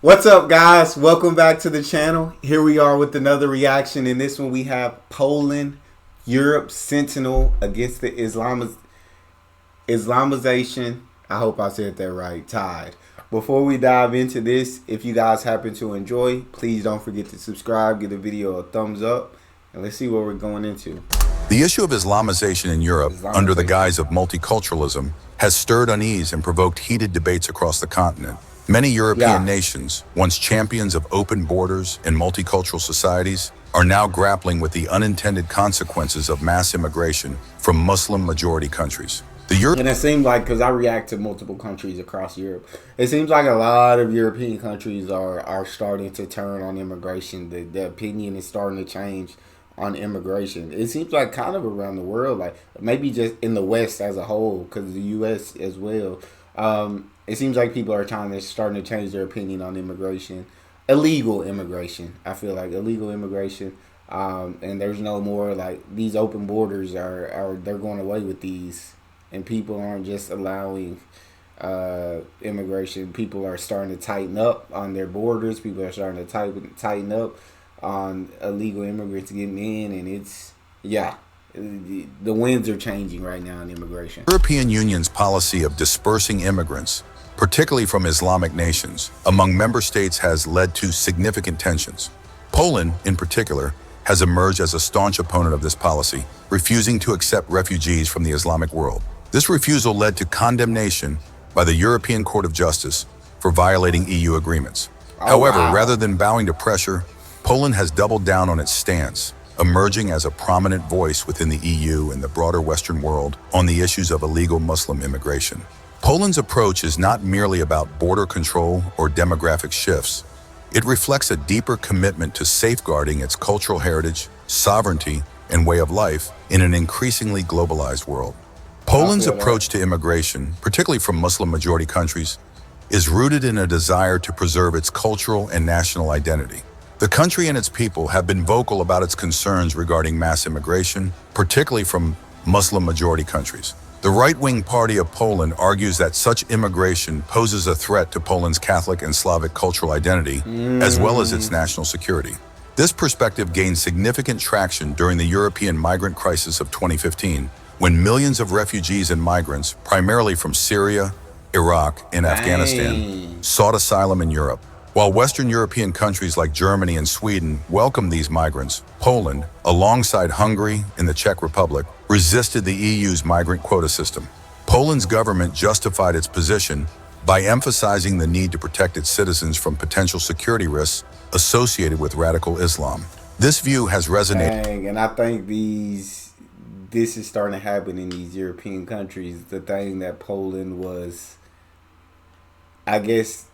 What's up, guys? Welcome back to the channel. Here we are with another reaction. In this one, we have Poland, Europe, Sentinel against the Islamization. I hope I said that right. Tied. Before we dive into this, if you guys happen to enjoy, please don't forget to subscribe, give the video a thumbs up, and let's see what we're going into. The issue of Islamization in Europe, under the guise of multiculturalism, has stirred unease and provoked heated debates across the continent. Many European nations, once champions of open borders and multicultural societies, are now grappling with the unintended consequences of mass immigration from Muslim-majority countries. And it seems like, because I react to multiple countries across Europe, it seems like a lot of European countries are starting to turn on immigration. The opinion is starting to change on immigration. It seems like kind of around the world, like maybe just in the West as a whole, because the U.S. as well. It seems like people are starting to change their opinion on immigration, illegal immigration. I feel like illegal immigration, and there's no more like these open borders they're going away with these, and people aren't just allowing immigration. People are starting to tighten up on their borders. People are starting to tighten up on illegal immigrants getting in, and the winds are changing right now in immigration. The European Union's policy of dispersing immigrants, particularly from Islamic nations, among member states has led to significant tensions. Poland, in particular, has emerged as a staunch opponent of this policy, refusing to accept refugees from the Islamic world. This refusal led to condemnation by the European Court of Justice for violating EU agreements. However, rather than bowing to pressure, Poland has doubled down on its stance, emerging as a prominent voice within the EU and the broader Western world on the issues of illegal Muslim immigration. Poland's approach is not merely about border control or demographic shifts. It reflects a deeper commitment to safeguarding its cultural heritage, sovereignty, and way of life in an increasingly globalized world. Poland's approach to immigration, particularly from Muslim-majority countries, is rooted in a desire to preserve its cultural and national identity. The country and its people have been vocal about its concerns regarding mass immigration, particularly from Muslim-majority countries. The right-wing party of Poland argues that such immigration poses a threat to Poland's Catholic and Slavic cultural identity, as well as its national security. This perspective gained significant traction during the European migrant crisis of 2015, when millions of refugees and migrants, primarily from Syria, Iraq, and Afghanistan, sought asylum in Europe. While Western European countries like Germany and Sweden welcomed these migrants, Poland, alongside Hungary and the Czech Republic, resisted the EU's migrant quota system. Poland's government justified its position by emphasizing the need to protect its citizens from potential security risks associated with radical Islam. This view has resonated. And I think this is starting to happen in these European countries. The thing that Poland was, I guess,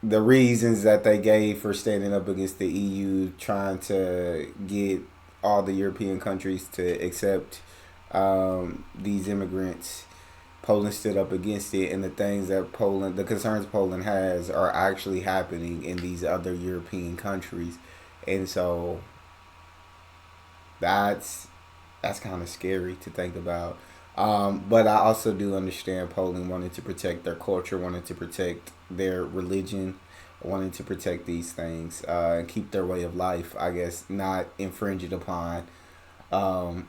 the reasons that they gave for standing up against the EU, trying to get all the European countries to accept these immigrants, Poland stood up against it, and the things that the concerns Poland has are actually happening in these other European countries, and so that's kind of scary to think about. But I also do understand Poland wanted to protect their culture, wanted to protect their religion, wanted to protect these things and keep their way of life, I guess, not infringe it upon.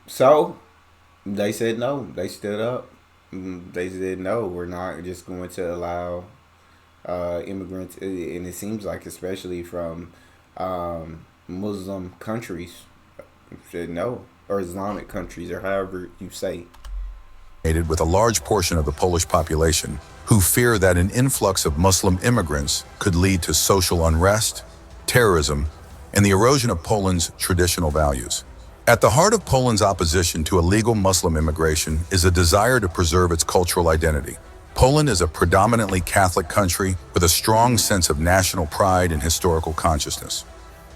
So they said no. They stood up. They said no, we're not just going to allow immigrants, and it seems like especially from Muslim countries, said no, or Islamic countries, or however you say. With a large portion of the Polish population who fear that an influx of Muslim immigrants could lead to social unrest, terrorism, and the erosion of Poland's traditional values. At the heart of Poland's opposition to illegal Muslim immigration is a desire to preserve its cultural identity. Poland is a predominantly Catholic country with a strong sense of national pride and historical consciousness.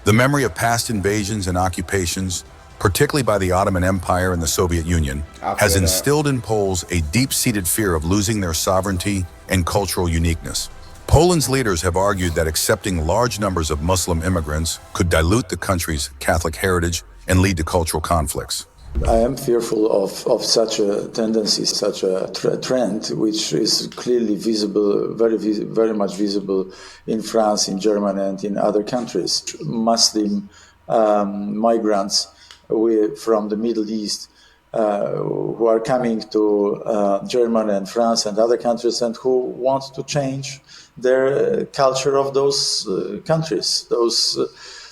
The memory of past invasions and occupations, particularly by the Ottoman Empire and the Soviet Union, has instilled in Poles a deep-seated fear of losing their sovereignty and cultural uniqueness. Poland's leaders have argued that accepting large numbers of Muslim immigrants could dilute the country's Catholic heritage and lead to cultural conflicts. I am fearful of such a tendency, such a trend, which is clearly visible, very much visible in France, in Germany, and in other countries. Muslim migrants from the Middle East who are coming to Germany and France and other countries and who want to change their culture of those countries, those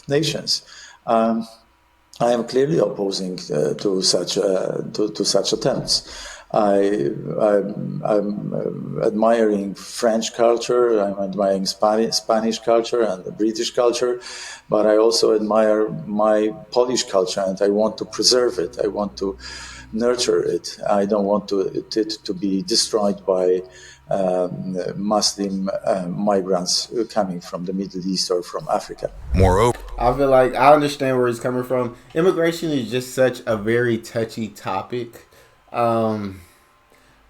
nations. I am clearly opposing to such attempts. I'm admiring French culture. I'm admiring Spanish culture and the British culture, but I also admire my Polish culture, and I want to preserve it. I want to nurture it. I don't want it to be destroyed by Muslim migrants coming from the Middle East or from Africa. Moreover, I feel like I understand where he's coming from. Immigration is just such a very touchy topic.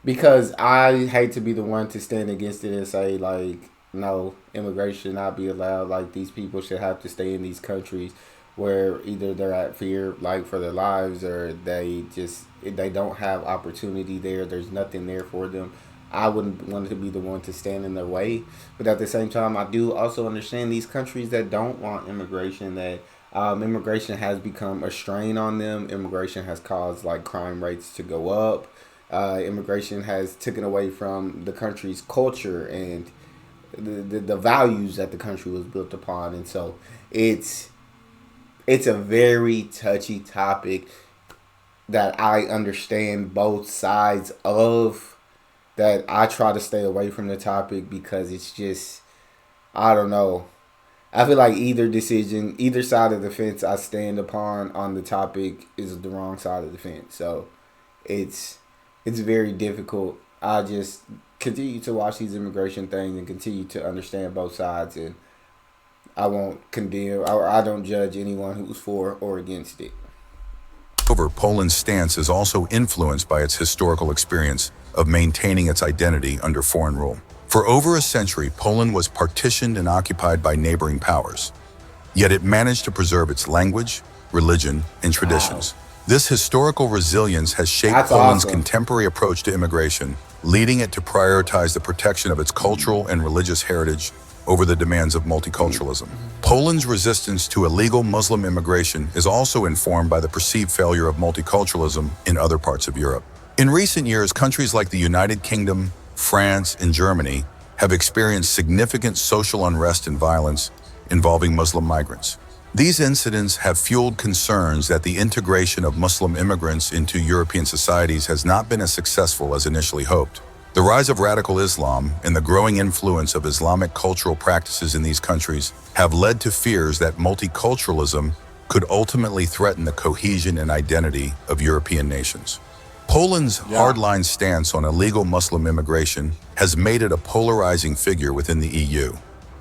Because I hate to be the one to stand against it and say, like, no, immigration should not be allowed. Like, these people should have to stay in these countries where either they're at fear, like, for their lives, or they don't have opportunity there. There's nothing there for them. I wouldn't want to be the one to stand in their way. But at the same time, I do also understand these countries that don't want immigration, that immigration has become a strain on them. Immigration has caused, like, crime rates to go up. Immigration has taken away from the country's culture and the values that the country was built upon. And so it's a very touchy topic that I understand both sides of, that I try to stay away from the topic because it's just, I don't know. I feel like either side of the fence I stand upon on the topic is the wrong side of the fence. So it's very difficult. I just continue to watch these immigration things and continue to understand both sides, and I won't condemn or I don't judge anyone who's for or against it. Poland's stance is also influenced by its historical experience of maintaining its identity under foreign rule. For over a century, Poland was partitioned and occupied by neighboring powers. Yet it managed to preserve its language, religion, and traditions. Wow. This historical resilience has shaped Poland's contemporary approach to immigration, leading it to prioritize the protection of its cultural and religious heritage over the demands of multiculturalism. Poland's resistance to illegal Muslim immigration is also informed by the perceived failure of multiculturalism in other parts of Europe. In recent years, countries like the United Kingdom, France, and Germany have experienced significant social unrest and violence involving Muslim migrants. These incidents have fueled concerns that the integration of Muslim immigrants into European societies has not been as successful as initially hoped. The rise of radical Islam and the growing influence of Islamic cultural practices in these countries have led to fears that multiculturalism could ultimately threaten the cohesion and identity of European nations. Poland's hardline stance on illegal Muslim immigration has made it a polarizing figure within the EU.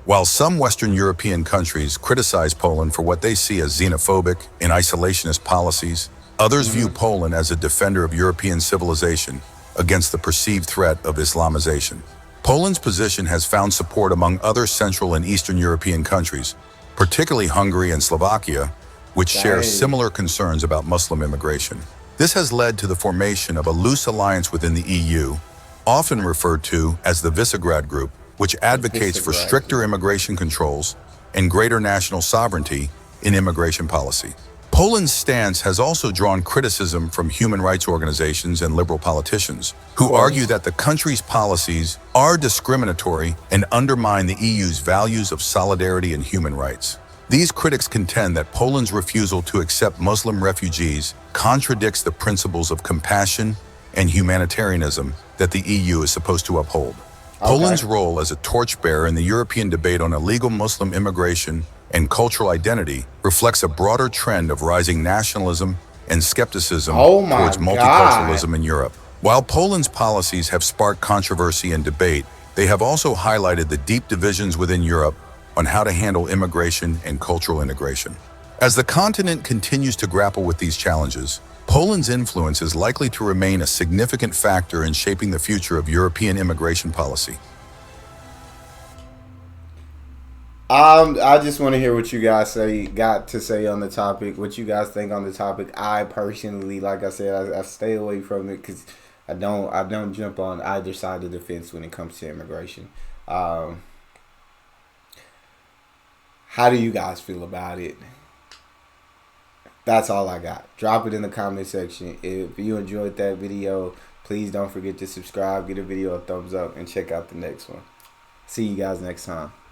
While some Western European countries criticize Poland for what they see as xenophobic and isolationist policies, others view Poland as a defender of European civilization against the perceived threat of Islamization. Poland's position has found support among other Central and Eastern European countries, particularly Hungary and Slovakia, which share similar concerns about Muslim immigration. This has led to the formation of a loose alliance within the EU, often referred to as the Visegrad Group, which advocates for stricter immigration controls and greater national sovereignty in immigration policy. Poland's stance has also drawn criticism from human rights organizations and liberal politicians, who argue that the country's policies are discriminatory and undermine the EU's values of solidarity and human rights. These critics contend that Poland's refusal to accept Muslim refugees contradicts the principles of compassion and humanitarianism that the EU is supposed to uphold. Poland's role as a torchbearer in the European debate on illegal Muslim immigration and cultural identity reflects a broader trend of rising nationalism and skepticism towards multiculturalism in Europe. While Poland's policies have sparked controversy and debate, they have also highlighted the deep divisions within Europe on how to handle immigration and cultural integration. As the continent continues to grapple with these challenges, Poland's influence is likely to remain a significant factor in shaping the future of European immigration policy. I just want to hear what you guys got to say on the topic. What you guys think on the topic. I personally, like I said, I stay away from it because I don't jump on either side of the fence when it comes to immigration. How do you guys feel about it? That's all I got. Drop it in the comment section. If you enjoyed that video, please don't forget to subscribe, give the video a thumbs up, and check out the next one. See you guys next time.